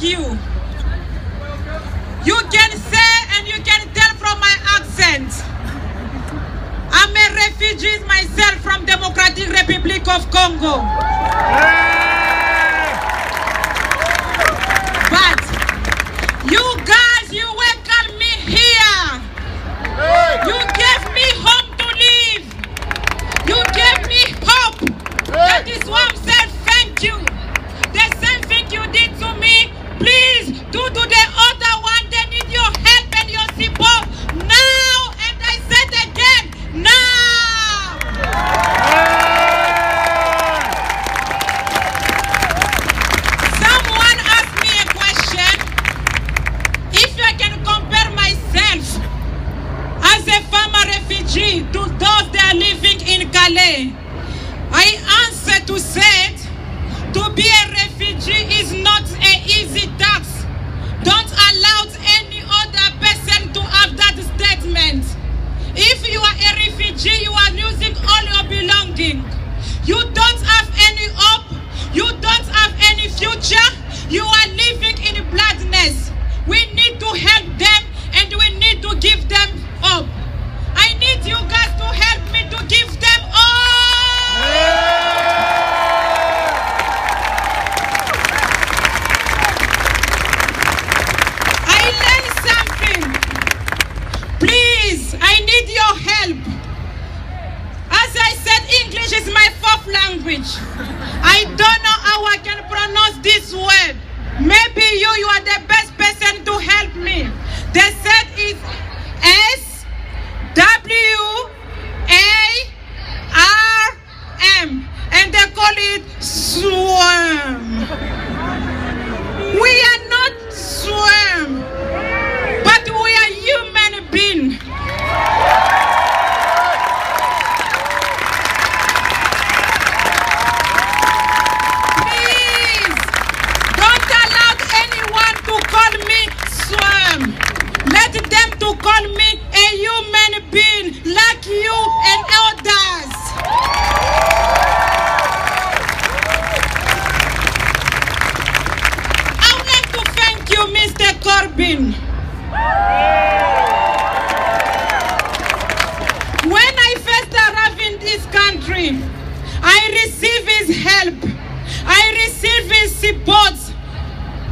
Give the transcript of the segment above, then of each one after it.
you. You can say and you can tell from my accent, I'm a refugee myself from Democratic Republic of Congo. But you guys, you welcome me here. You gave me home to live. You gave me hope. That is why I'm saying thank you. The same thing you did to me, please do to the other one. They need your help and your support now. And I said again, now. Someone asked me a question. If I can compare myself as a former refugee to those that are living in Calais, I answer to say, to be a refugee is not an easy task. Don't allow any other person to have that statement. If you are a refugee, you are losing all your belongings. You don't have any hope. You don't have any future. You are living in bloodness. We need to help them and we need to give them hope. I need you guys to help me to give them hope. Please, I need your help. As I said, English is my fourth language. I don't know how I can pronounce this word. Maybe you are the best person to help me. They said it's SWARM, and they call it swarm. We are not swarm, but we are human beings. Please, don't allow anyone to call me swarm. Let them to call me a human being like you and others. I would like to thank you, Mr. Corbyn. When I first arrived in this country, I received his help. I received his support.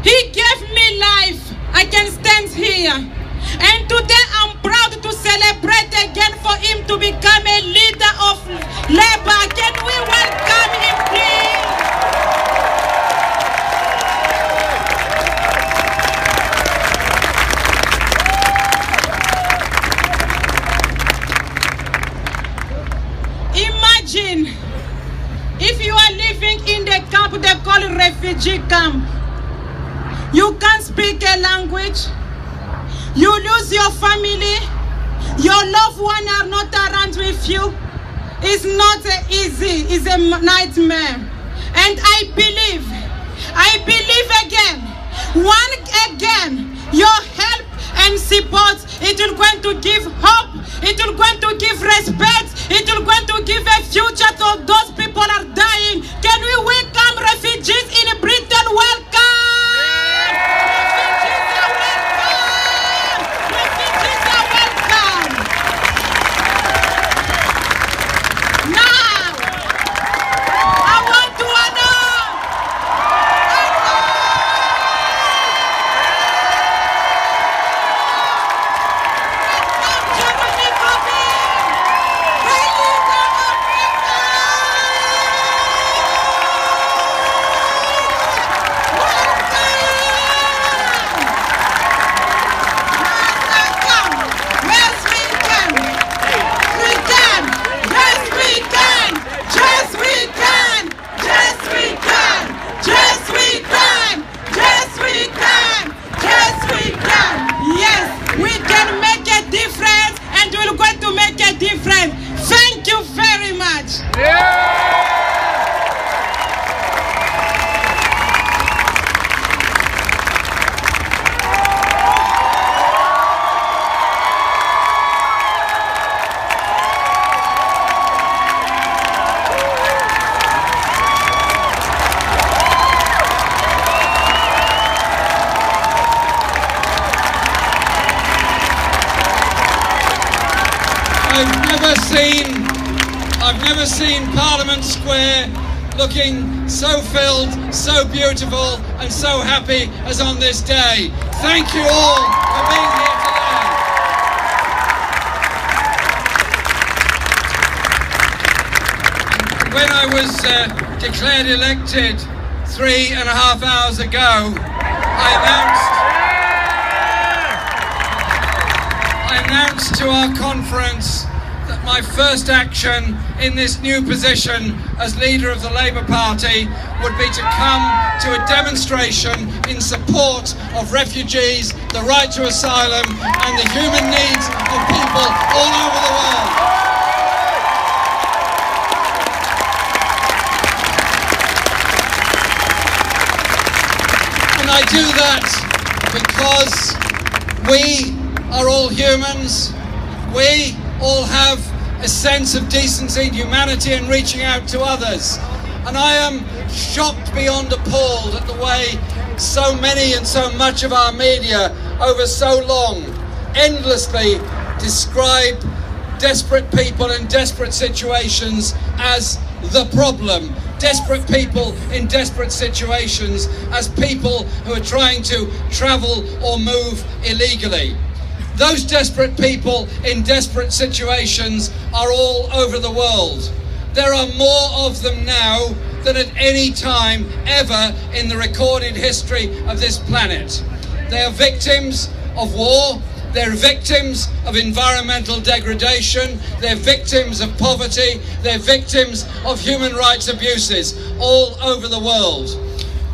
He gave me life. I can stand here. And today I'm proud to celebrate again for him to become a leader of Labour. Can we welcome him, please? Imagine if you are living in the camp they call refugee camp. You can't speak a language. You lose your family. Your loved ones are not around with you. It's not easy. It's a nightmare. And I believe again, your help and support, it will going to give hope, it will going to give respect, it will going to give a future to those people are dying. Can we welcome refugees in Britain? Welcome! Refugees are welcome! Refugees are welcome! Now, I want to announce Corbyn, the leader of Britain! I've never seen Parliament Square looking so filled, so beautiful and so happy as on this day. Thank you all for being here today. When I was declared elected 3.5 hours ago, I announced to our conference that my first action in this new position as leader of the Labour Party would be to come to a demonstration in support of refugees, the right to asylum and the human needs of people all over the world. And I do that because we are all humans. We all have a sense of decency and humanity in reaching out to others. And I am shocked beyond appalled at the way so many and so much of our media over so long endlessly describe desperate people in desperate situations as the problem. Desperate people in desperate situations as people who are trying to travel or move illegally. Those desperate people in desperate situations are all over the world. There are more of them now than at any time ever in the recorded history of this planet. They are victims of war, they're victims of environmental degradation, they're victims of poverty, they're victims of human rights abuses all over the world.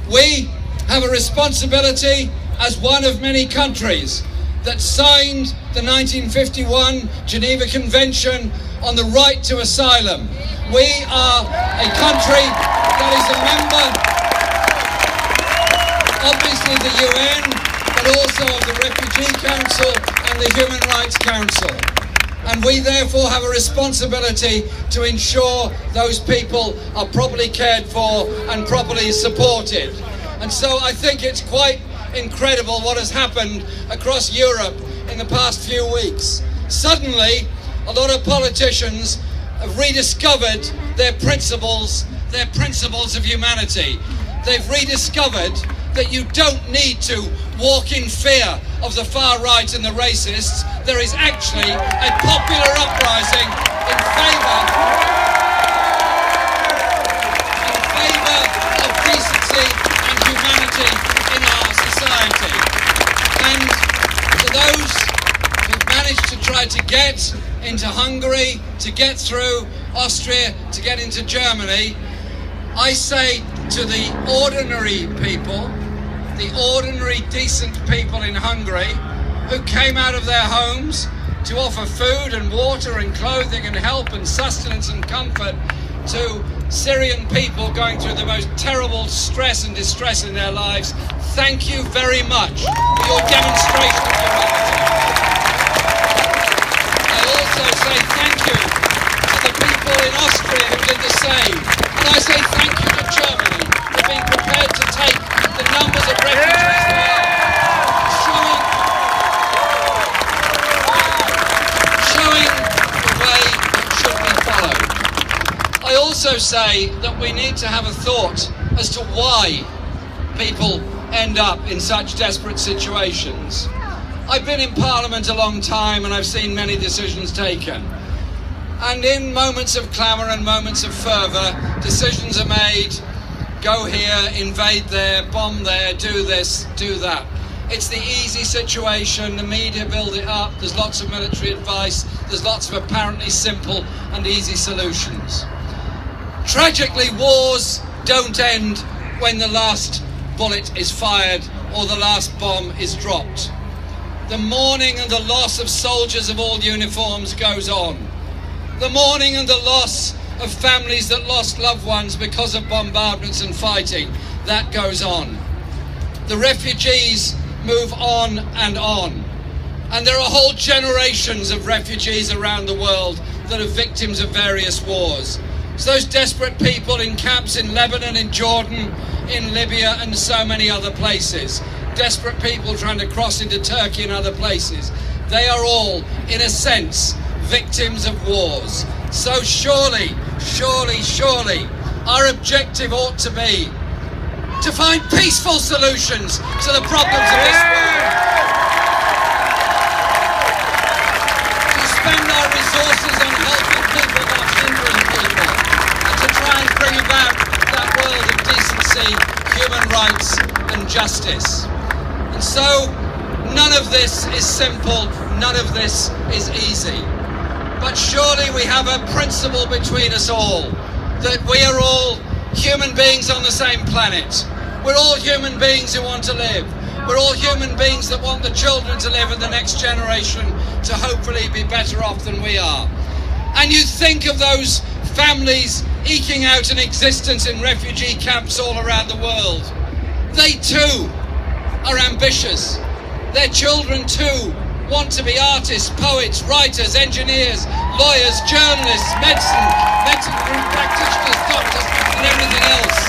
We have a responsibility as one of many countries that signed the 1951 Geneva Convention on the right to asylum. We are a country that is a member, obviously the UN, but also of the Refugee Council and the Human Rights Council. And we therefore have a responsibility to ensure those people are properly cared for and properly supported. And so I think it's quite incredible what has happened across Europe in the past few weeks. Suddenly, a lot of politicians have rediscovered their principles of humanity. They've rediscovered that you don't need to walk in fear of the far right and the racists. There is actually a popular uprising in favour of decency and humanity in our society. And for those who've managed to try to get into Hungary, to get through Austria, to get into Germany, I say to the ordinary people, the ordinary decent people in Hungary who came out of their homes to offer food and water and clothing and help and sustenance and comfort to Syrian people going through the most terrible stress and distress in their lives, thank you very much for your demonstration of humanity. I also say thank you to the people in Austria who did the same. And I say thank you to Germany for being prepared to take the numbers of refugees they are, showing the way should be followed. I also say that we need to have a thought as to why people end up in such desperate situations. I've been in Parliament a long time and I've seen many decisions taken. And in moments of clamour and moments of fervour, decisions are made, go here, invade there, bomb there, do this, do that. It's the easy situation, the media build it up, there's lots of military advice, there's lots of apparently simple and easy solutions. Tragically, wars don't end when the last bullet is fired or the last bomb is dropped. The mourning and the loss of soldiers of all uniforms goes on. The mourning and the loss of families that lost loved ones because of bombardments and fighting, that goes on. The refugees move on. And there are whole generations of refugees around the world that are victims of various wars. So those desperate people in camps in Lebanon, in Jordan, in Libya and so many other places, desperate people trying to cross into Turkey and other places, they are all, in a sense, victims of wars. So surely, our objective ought to be to find peaceful solutions to the problems of this world. To spend our resources on helping people, not hindering people. And to try and bring about that world of decency, human rights and justice. And so, none of this is simple, none of this is easy. But surely we have a principle between us all, that we are all human beings on the same planet. We're all human beings who want to live. We're all human beings that want the children to live and the next generation to hopefully be better off than we are. And you think of those families eking out an existence in refugee camps all around the world. They too are ambitious. Their children too want to be artists, poets, writers, engineers, lawyers, journalists, medical practitioners, doctors and everything else.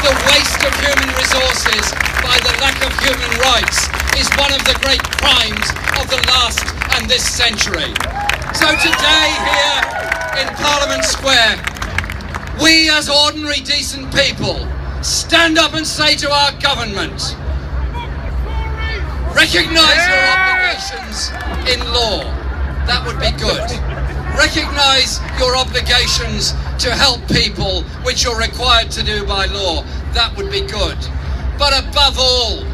The waste of human resources by the lack of human rights is one of the great crimes of the last and this century. So today here in Parliament Square, we as ordinary decent people stand up and say to our government, recognise your obligations in law. That would be good. Recognise your obligations to help people, which you're required to do by law. That would be good. But above all,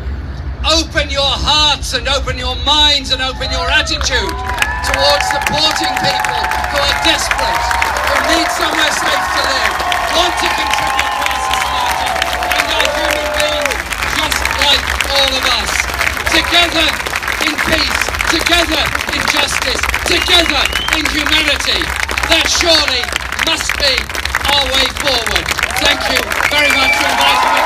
open your hearts and open your minds and open your attitude towards supporting people who are desperate, who need somewhere safe to live, want to contribute to our society, and are human beings just like all of us. Together in peace, together in justice, together in humanity. That surely must be our way forward. Thank you very much for inviting me.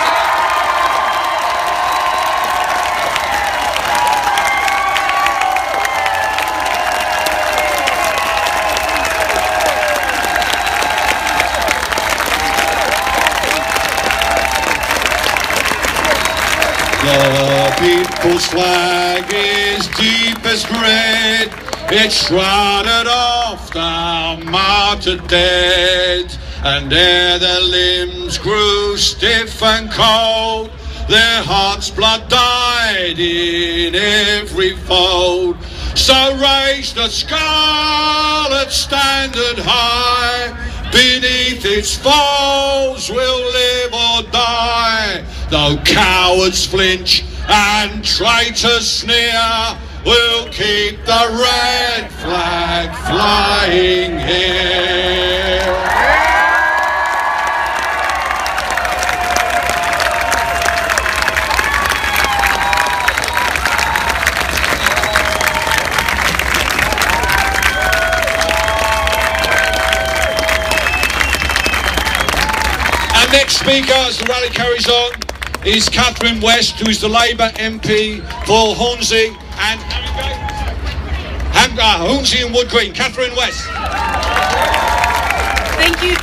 The people's flag is deepest red. It's shrouded off the martyred dead, and ere their limbs grew stiff and cold, their heart's blood died in every fold. So raise the scarlet standard high, beneath its folds we'll live or die. Though cowards flinch and traitors sneer, we'll keep the red flag flying here. Our next speaker, as the rally carries on, is Catherine West, who is the Labour MP for Hornsey and Hornsey and Wood Green. Catherine West. Thank you.